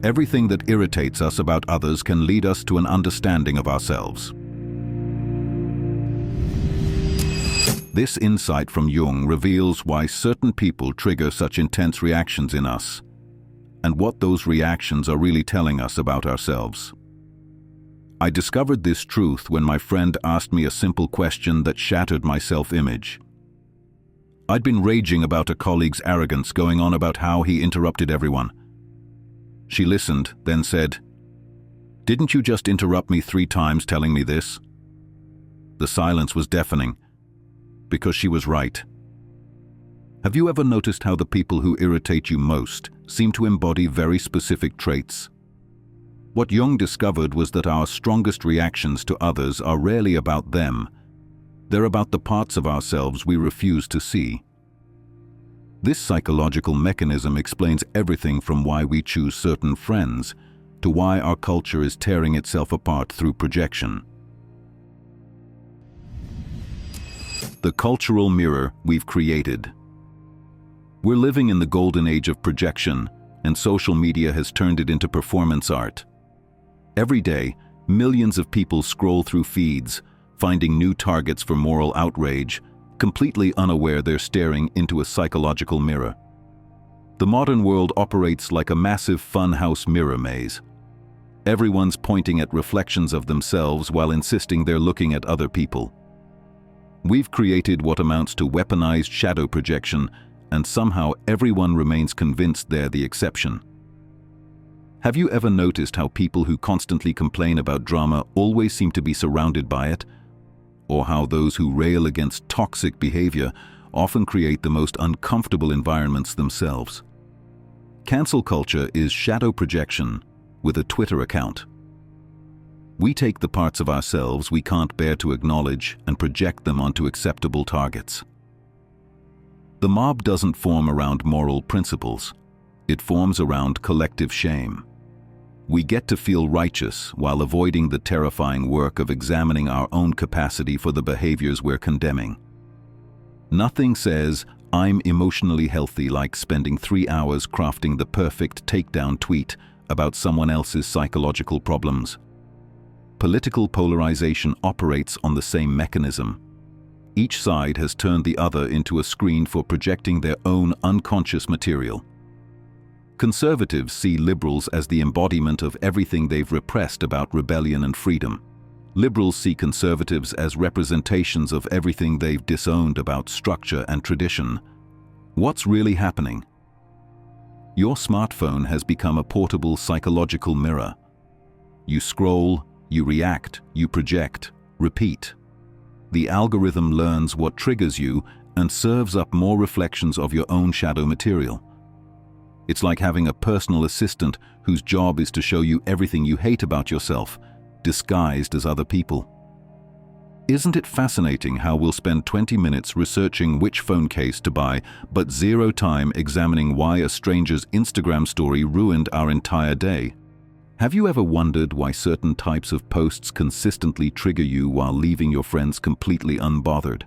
Everything that irritates us about others can lead us to an understanding of ourselves. This insight from Jung reveals why certain people trigger such intense reactions in us, and what those reactions are really telling us about ourselves. I discovered this truth when my friend asked me a simple question that shattered my self-image. I'd been raging about a colleague's arrogance, going on about how he interrupted everyone. She listened, then said, "Didn't you just interrupt me 3 times telling me this?" The silence was deafening, because she was right. Have you ever noticed how the people who irritate you most seem to embody very specific traits? What Jung discovered was that our strongest reactions to others are rarely about them. They're about the parts of ourselves we refuse to see. This psychological mechanism explains everything from why we choose certain friends to why our culture is tearing itself apart through projection. The cultural mirror we've created. We're living in the golden age of projection, and social media has turned it into performance art. Every day, millions of people scroll through feeds, finding new targets for moral outrage, completely unaware they're staring into a psychological mirror. The modern world operates like a massive funhouse mirror maze. Everyone's pointing at reflections of themselves while insisting they're looking at other people. We've created what amounts to weaponized shadow projection, and somehow everyone remains convinced they're the exception. Have you ever noticed how people who constantly complain about drama always seem to be surrounded by it? Or how those who rail against toxic behavior often create the most uncomfortable environments themselves? Cancel culture is shadow projection with a Twitter account. We take the parts of ourselves we can't bear to acknowledge and project them onto acceptable targets. The mob doesn't form around moral principles. It forms around collective shame. We get to feel righteous while avoiding the terrifying work of examining our own capacity for the behaviors we're condemning. Nothing says, "I'm emotionally healthy," like spending 3 hours crafting the perfect takedown tweet about someone else's psychological problems. Political polarization operates on the same mechanism. Each side has turned the other into a screen for projecting their own unconscious material. Conservatives see liberals as the embodiment of everything they've repressed about rebellion and freedom. Liberals see conservatives as representations of everything they've disowned about structure and tradition. What's really happening? Your smartphone has become a portable psychological mirror. You scroll, you react, you project, repeat. The algorithm learns what triggers you and serves up more reflections of your own shadow material. It's like having a personal assistant whose job is to show you everything you hate about yourself, disguised as other people. Isn't it fascinating how we'll spend 20 minutes researching which phone case to buy, but 0 time examining why a stranger's Instagram story ruined our entire day? Have you ever wondered why certain types of posts consistently trigger you while leaving your friends completely unbothered?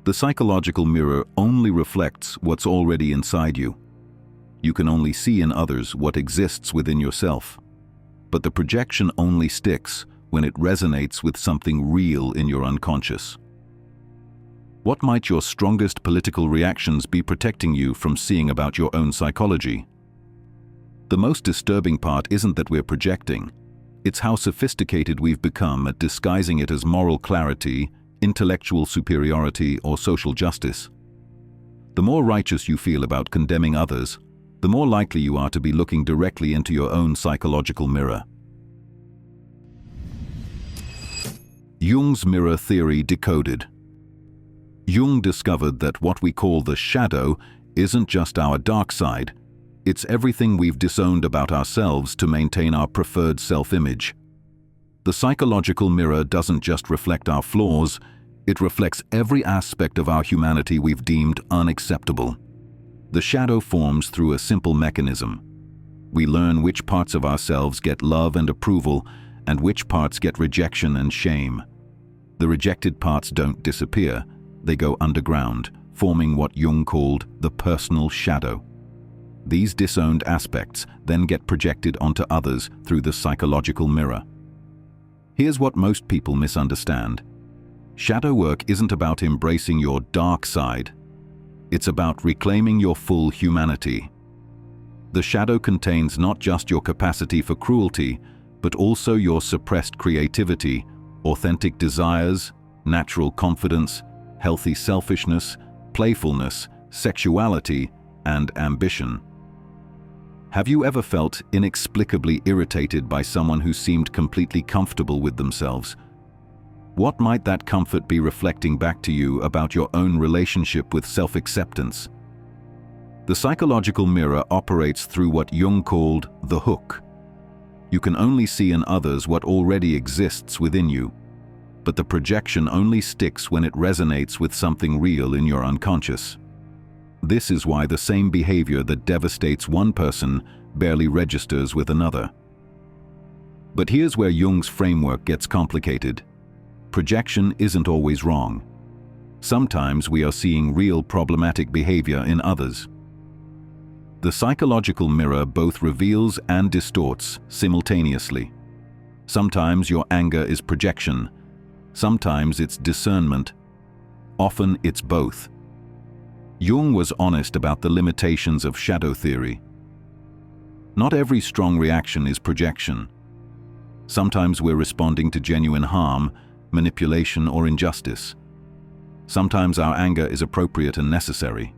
The psychological mirror only reflects what's already inside you. You can only see in others what exists within yourself. But the projection only sticks when it resonates with something real in your unconscious. What might your strongest political reactions be protecting you from seeing about your own psychology? The most disturbing part isn't that we're projecting. It's how sophisticated we've become at disguising it as moral clarity, intellectual superiority, or social justice. The more righteous you feel about condemning others, the more likely you are to be looking directly into your own psychological mirror. Jung's mirror theory decoded. Jung discovered that what we call the shadow isn't just our dark side. It's everything we've disowned about ourselves to maintain our preferred self-image. The psychological mirror doesn't just reflect our flaws, it reflects every aspect of our humanity we've deemed unacceptable. The shadow forms through a simple mechanism. We learn which parts of ourselves get love and approval, and which parts get rejection and shame. The rejected parts don't disappear, they go underground, forming what Jung called the personal shadow. These disowned aspects then get projected onto others through the psychological mirror. Here's what most people misunderstand. Shadow work isn't about embracing your dark side. It's about reclaiming your full humanity. The shadow contains not just your capacity for cruelty, but also your suppressed creativity, authentic desires, natural confidence, healthy selfishness, playfulness, sexuality, and ambition. Have you ever felt inexplicably irritated by someone who seemed completely comfortable with themselves? What might that comfort be reflecting back to you about your own relationship with self-acceptance? The psychological mirror operates through what Jung called the hook. You can only see in others what already exists within you, but the projection only sticks when it resonates with something real in your unconscious. This is why the same behavior that devastates one person barely registers with another. But here's where Jung's framework gets complicated. Projection isn't always wrong. Sometimes we are seeing real problematic behavior in others. The psychological mirror both reveals and distorts simultaneously. Sometimes your anger is projection. Sometimes it's discernment. Often it's both. Jung was honest about the limitations of shadow theory. Not every strong reaction is projection. Sometimes we're responding to genuine harm, manipulation, or injustice. Sometimes our anger is appropriate and necessary.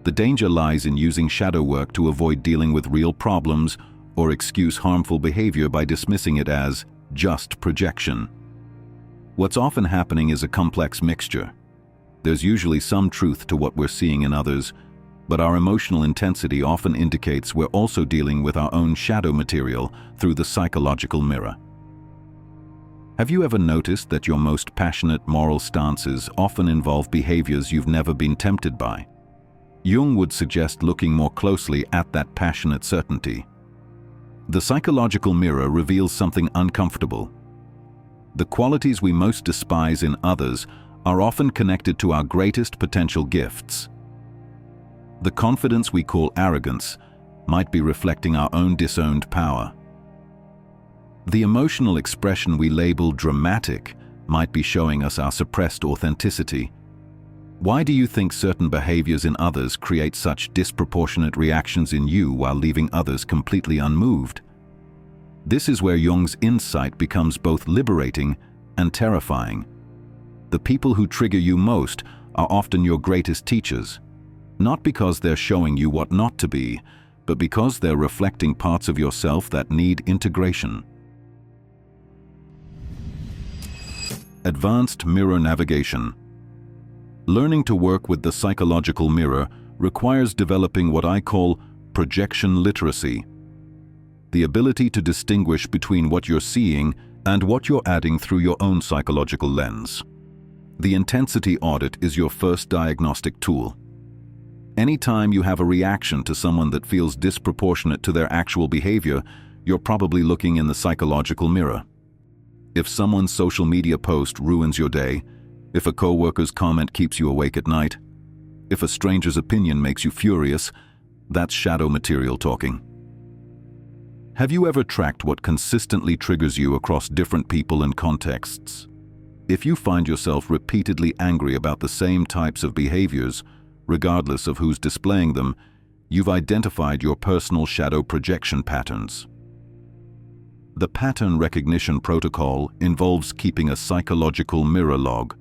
The danger lies in using shadow work to avoid dealing with real problems or excuse harmful behavior by dismissing it as just projection. What's often happening is a complex mixture. There's usually some truth to what we're seeing in others, but our emotional intensity often indicates we're also dealing with our own shadow material through the psychological mirror. Have you ever noticed that your most passionate moral stances often involve behaviors you've never been tempted by? Jung would suggest looking more closely at that passionate certainty. The psychological mirror reveals something uncomfortable. The qualities we most despise in others are often connected to our greatest potential gifts. The confidence we call arrogance might be reflecting our own disowned power. The emotional expression we label dramatic might be showing us our suppressed authenticity. Why do you think certain behaviors in others create such disproportionate reactions in you while leaving others completely unmoved? This is where Jung's insight becomes both liberating and terrifying. The people who trigger you most are often your greatest teachers, not because they're showing you what not to be, but because they're reflecting parts of yourself that need integration. Advanced mirror navigation. Learning to work with the psychological mirror requires developing what I call projection literacy, the ability to distinguish between what you're seeing and what you're adding through your own psychological lens. The intensity audit is your first diagnostic tool. Anytime you have a reaction to someone that feels disproportionate to their actual behavior, you're probably looking in the psychological mirror. If someone's social media post ruins your day, if a coworker's comment keeps you awake at night, if a stranger's opinion makes you furious, that's shadow material talking. Have you ever tracked what consistently triggers you across different people and contexts? If you find yourself repeatedly angry about the same types of behaviors, regardless of who's displaying them, you've identified your personal shadow projection patterns. The pattern recognition protocol involves keeping a psychological mirror log.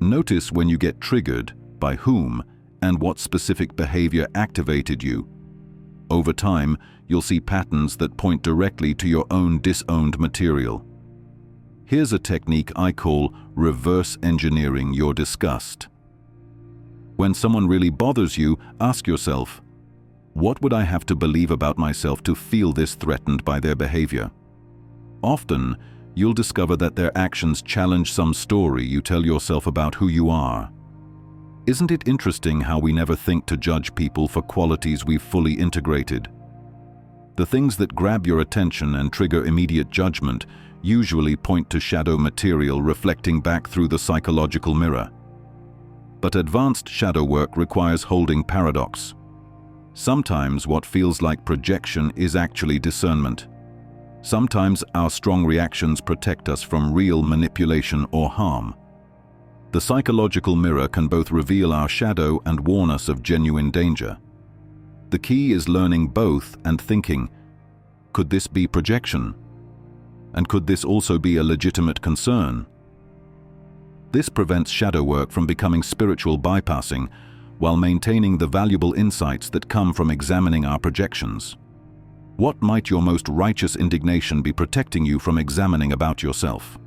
Notice when you get triggered, by whom, and what specific behavior activated you. Over time, you'll see patterns that point directly to your own disowned material. Here's a technique I call reverse engineering your disgust. When someone really bothers you, ask yourself, what would I have to believe about myself to feel this threatened by their behavior? Often, you'll discover that their actions challenge some story you tell yourself about who you are. Isn't it interesting how we never think to judge people for qualities we've fully integrated? The things that grab your attention and trigger immediate judgment usually point to shadow material reflecting back through the psychological mirror. But advanced shadow work requires holding paradox. Sometimes what feels like projection is actually discernment. Sometimes our strong reactions protect us from real manipulation or harm. The psychological mirror can both reveal our shadow and warn us of genuine danger. The key is learning both and thinking, could this be projection? And could this also be a legitimate concern? This prevents shadow work from becoming spiritual bypassing, while maintaining the valuable insights that come from examining our projections. What might your most righteous indignation be protecting you from examining about yourself?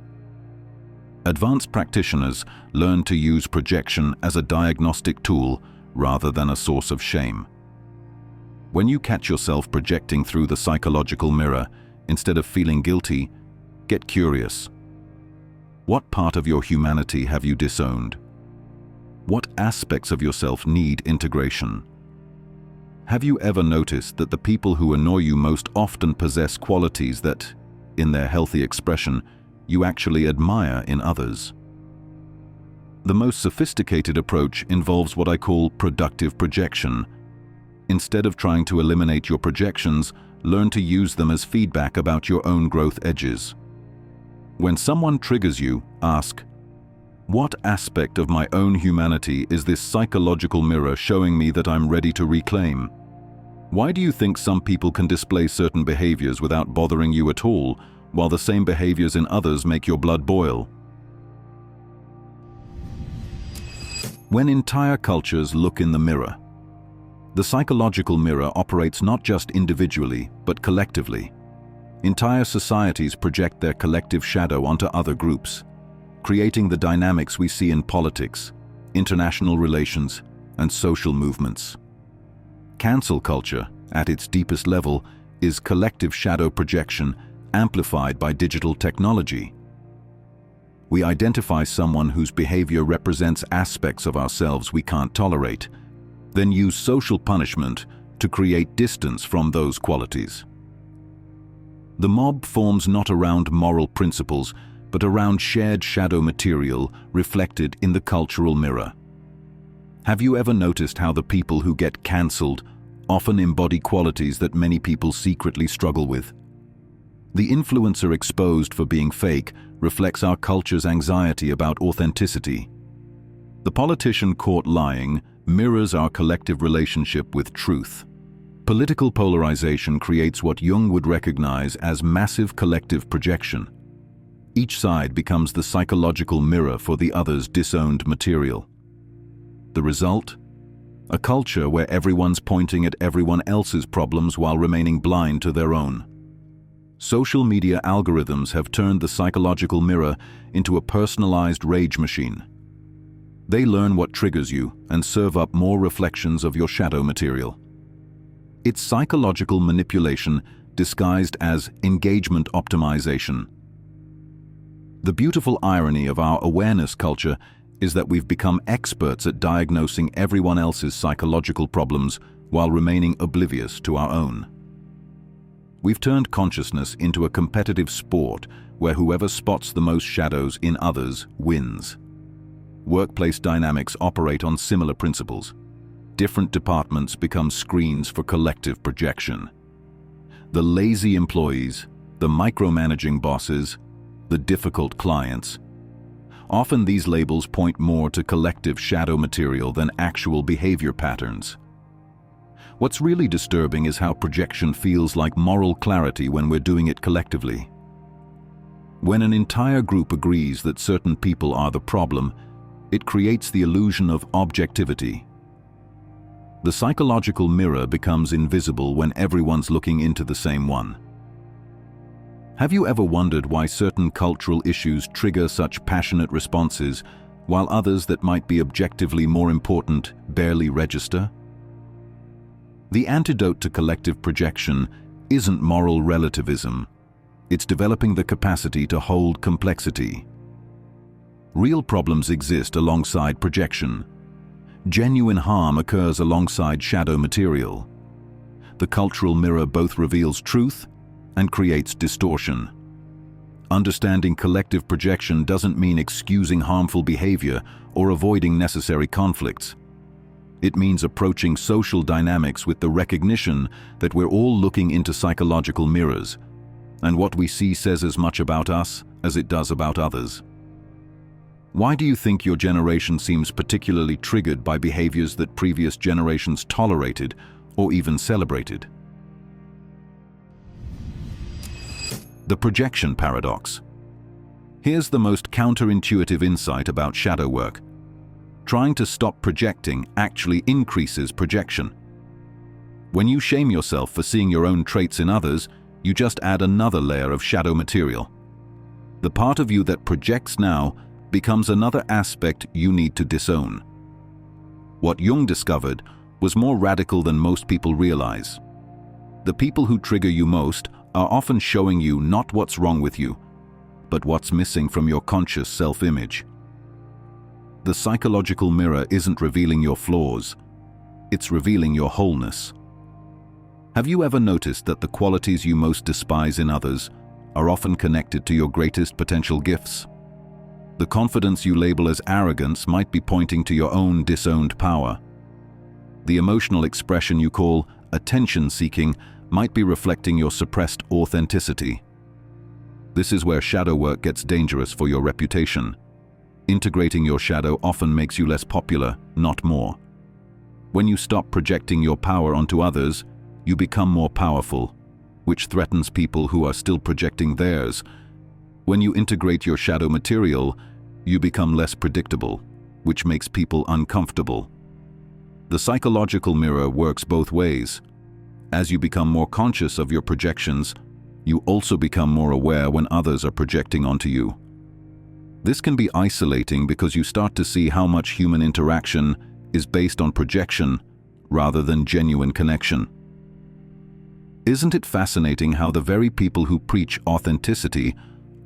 Advanced practitioners learn to use projection as a diagnostic tool rather than a source of shame. When you catch yourself projecting through the psychological mirror, instead of feeling guilty, get curious. What part of your humanity have you disowned? What aspects of yourself need integration? Have you ever noticed that the people who annoy you most often possess qualities that, in their healthy expression, you actually admire in others? The most sophisticated approach involves what I call productive projection. Instead of trying to eliminate your projections, learn to use them as feedback about your own growth edges. When someone triggers you, ask, what aspect of my own humanity is this psychological mirror showing me that I'm ready to reclaim? Why do you think some people can display certain behaviors without bothering you at all, while the same behaviors in others make your blood boil? When entire cultures look in the mirror, the psychological mirror operates not just individually, but collectively. Entire societies project their collective shadow onto other groups, creating the dynamics we see in politics, international relations, and social movements. Cancel culture, at its deepest level, is collective shadow projection amplified by digital technology. We identify someone whose behavior represents aspects of ourselves we can't tolerate, then use social punishment to create distance from those qualities. The mob forms not around moral principles, but around shared shadow material reflected in the cultural mirror. Have you ever noticed how the people who get cancelled often embody qualities that many people secretly struggle with? The influencer exposed for being fake reflects our culture's anxiety about authenticity. The politician caught lying mirrors our collective relationship with truth. Political polarization creates what Jung would recognize as massive collective projection. Each side becomes the psychological mirror for the other's disowned material. The result? A culture where everyone's pointing at everyone else's problems while remaining blind to their own. Social media algorithms have turned the psychological mirror into a personalized rage machine. They learn what triggers you and serve up more reflections of your shadow material. It's psychological manipulation disguised as engagement optimization. The beautiful irony of our awareness culture is that we've become experts at diagnosing everyone else's psychological problems while remaining oblivious to our own. We've turned consciousness into a competitive sport where whoever spots the most shadows in others wins. Workplace dynamics operate on similar principles. Different departments become screens for collective projection. The lazy employees, the micromanaging bosses, the difficult clients. Often these labels point more to collective shadow material than actual behavior patterns. What's really disturbing is how projection feels like moral clarity when we're doing it collectively. When an entire group agrees that certain people are the problem, it creates the illusion of objectivity. The psychological mirror becomes invisible when everyone's looking into the same one. Have you ever wondered why certain cultural issues trigger such passionate responses, while others that might be objectively more important barely register? The antidote to collective projection isn't moral relativism. It's developing the capacity to hold complexity. Real problems exist alongside projection. Genuine harm occurs alongside shadow material. The cultural mirror both reveals truth and creates distortion. Understanding collective projection doesn't mean excusing harmful behavior or avoiding necessary conflicts. It means approaching social dynamics with the recognition that we're all looking into psychological mirrors, and what we see says as much about us as it does about others. Why do you think your generation seems particularly triggered by behaviors that previous generations tolerated or even celebrated? The projection paradox. Here's the most counterintuitive insight about shadow work. Trying to stop projecting actually increases projection. When you shame yourself for seeing your own traits in others, you just add another layer of shadow material. The part of you that projects now becomes another aspect you need to disown. What Jung discovered was more radical than most people realize. The people who trigger you most are often showing you not what's wrong with you, but what's missing from your conscious self-image. The psychological mirror isn't revealing your flaws, it's revealing your wholeness. Have you ever noticed that the qualities you most despise in others are often connected to your greatest potential gifts? The confidence you label as arrogance might be pointing to your own disowned power. The emotional expression you call attention-seeking might be reflecting your suppressed authenticity. This is where shadow work gets dangerous for your reputation. Integrating your shadow often makes you less popular, not more. When you stop projecting your power onto others, you become more powerful, which threatens people who are still projecting theirs. When you integrate your shadow material, you become less predictable, which makes people uncomfortable. The psychological mirror works both ways. As you become more conscious of your projections, you also become more aware when others are projecting onto you. This can be isolating because you start to see how much human interaction is based on projection rather than genuine connection. Isn't it fascinating how the very people who preach authenticity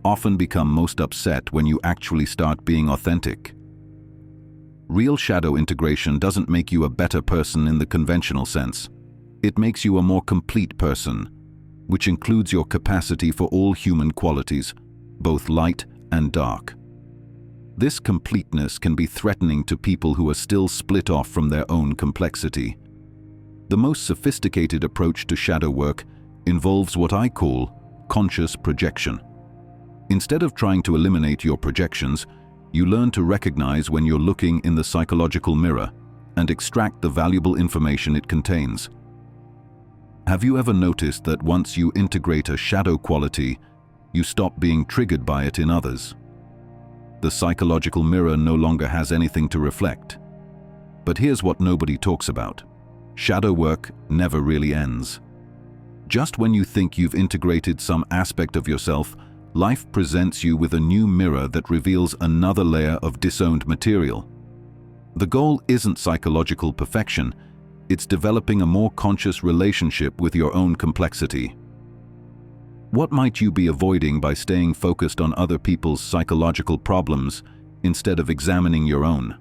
often become most upset when you actually start being authentic? Real shadow integration doesn't make you a better person in the conventional sense. It makes you a more complete person, which includes your capacity for all human qualities, both light and dark. This completeness can be threatening to people who are still split off from their own complexity. The most sophisticated approach to shadow work involves what I call conscious projection. Instead of trying to eliminate your projections, you learn to recognize when you're looking in the psychological mirror and extract the valuable information it contains. Have you ever noticed that once you integrate a shadow quality, you stop being triggered by it in others? The psychological mirror no longer has anything to reflect. But here's what nobody talks about. Shadow work never really ends. Just when you think you've integrated some aspect of yourself, life presents you with a new mirror that reveals another layer of disowned material. The goal isn't psychological perfection, it's developing a more conscious relationship with your own complexity. What might you be avoiding by staying focused on other people's psychological problems instead of examining your own?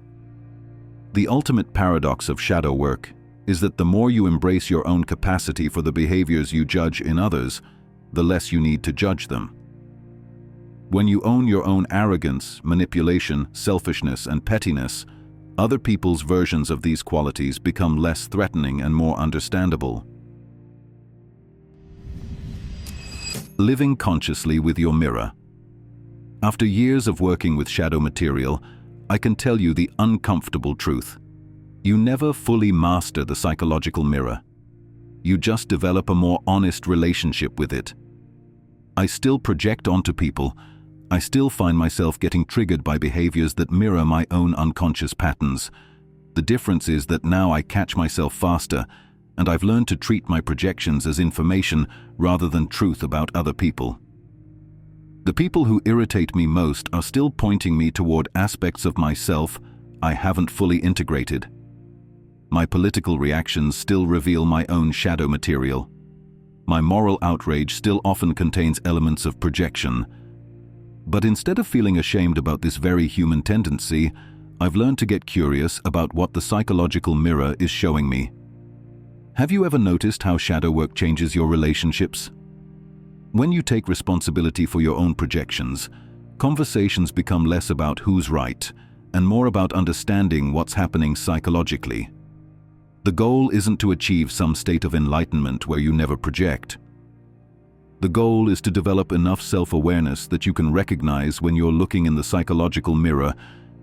The ultimate paradox of shadow work is that the more you embrace your own capacity for the behaviors you judge in others, the less you need to judge them. When you own your own arrogance, manipulation, selfishness, and pettiness, other people's versions of these qualities become less threatening and more understandable. Living consciously with your mirror. After years of working with shadow material, I can tell you the uncomfortable truth. You never fully master the psychological mirror. You just develop a more honest relationship with it. I still project onto people. I still find myself getting triggered by behaviors that mirror my own unconscious patterns. The difference is that now I catch myself faster, and I've learned to treat my projections as information rather than truth about other people. The people who irritate me most are still pointing me toward aspects of myself I haven't fully integrated. My political reactions still reveal my own shadow material. My moral outrage still often contains elements of projection. But instead of feeling ashamed about this very human tendency, I've learned to get curious about what the psychological mirror is showing me. Have you ever noticed how shadow work changes your relationships? When you take responsibility for your own projections, conversations become less about who's right and more about understanding what's happening psychologically. The goal isn't to achieve some state of enlightenment where you never project. The goal is to develop enough self-awareness that you can recognize when you're looking in the psychological mirror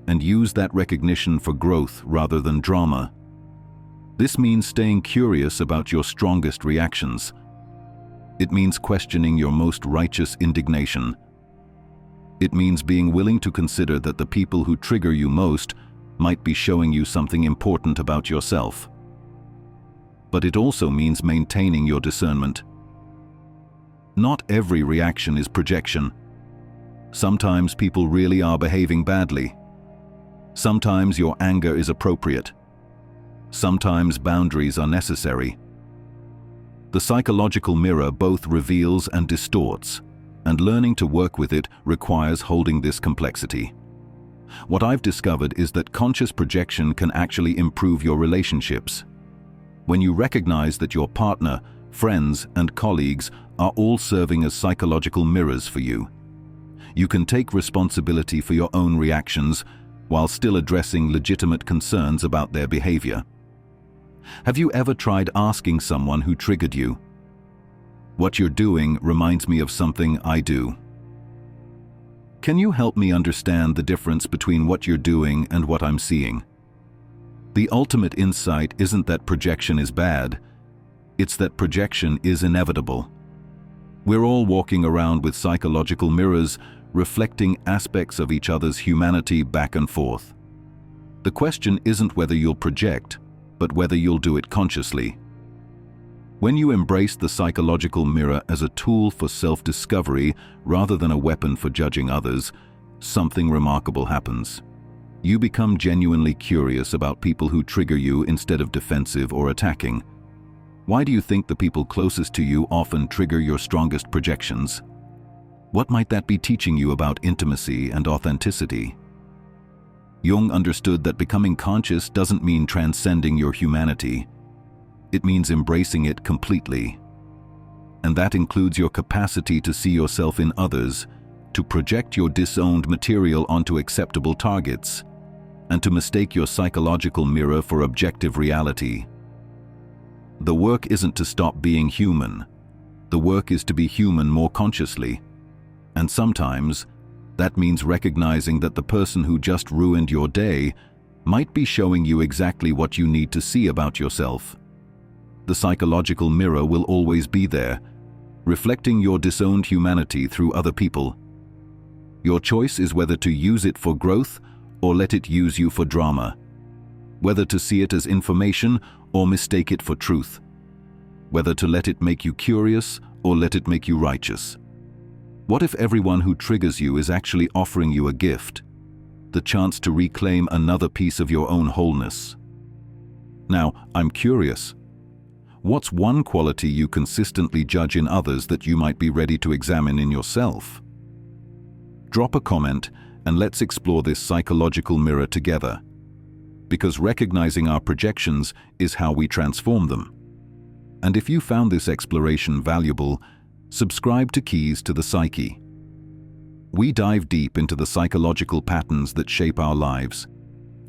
and use that recognition for growth rather than drama. This means staying curious about your strongest reactions. It means questioning your most righteous indignation. It means being willing to consider that the people who trigger you most might be showing you something important about yourself. But it also means maintaining your discernment. Not every reaction is projection. Sometimes people really are behaving badly. Sometimes your anger is appropriate. Sometimes boundaries are necessary. The psychological mirror both reveals and distorts, and learning to work with it requires holding this complexity. What I've discovered is that conscious projection can actually improve your relationships. When you recognize that your partner, friends, and colleagues are all serving as psychological mirrors for you, you can take responsibility for your own reactions while still addressing legitimate concerns about their behavior. Have you ever tried asking someone who triggered you, "What you're doing reminds me of something I do. Can you help me understand the difference between what you're doing and what I'm seeing?" The ultimate insight isn't that projection is bad, it's that projection is inevitable. We're all walking around with psychological mirrors, reflecting aspects of each other's humanity back and forth. The question isn't whether you'll project, but whether you'll do it consciously. When you embrace the psychological mirror as a tool for self-discovery rather than a weapon for judging others, something remarkable happens. You become genuinely curious about people who trigger you instead of defensive or attacking. Why do you think the people closest to you often trigger your strongest projections? What might that be teaching you about intimacy and authenticity? Jung understood that becoming conscious doesn't mean transcending your humanity. It means embracing it completely. And that includes your capacity to see yourself in others, to project your disowned material onto acceptable targets, and to mistake your psychological mirror for objective reality. The work isn't to stop being human. The work is to be human more consciously. And sometimes, that means recognizing that the person who just ruined your day might be showing you exactly what you need to see about yourself. The psychological mirror will always be there, reflecting your disowned humanity through other people. Your choice is whether to use it for growth or let it use you for drama. Whether to see it as information or mistake it for truth. Whether to let it make you curious or let it make you righteous. What if everyone who triggers you is actually offering you a gift? The chance to reclaim another piece of your own wholeness. Now, I'm curious. What's one quality you consistently judge in others that you might be ready to examine in yourself? Drop a comment and let's explore this psychological mirror together. Because recognizing our projections is how we transform them. And if you found this exploration valuable, subscribe to Keys to the Psyche. We dive deep into the psychological patterns that shape our lives,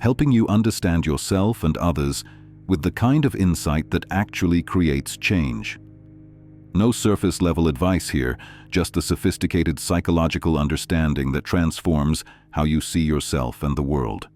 helping you understand yourself and others with the kind of insight that actually creates change. No surface-level advice here, just a sophisticated psychological understanding that transforms how you see yourself and the world.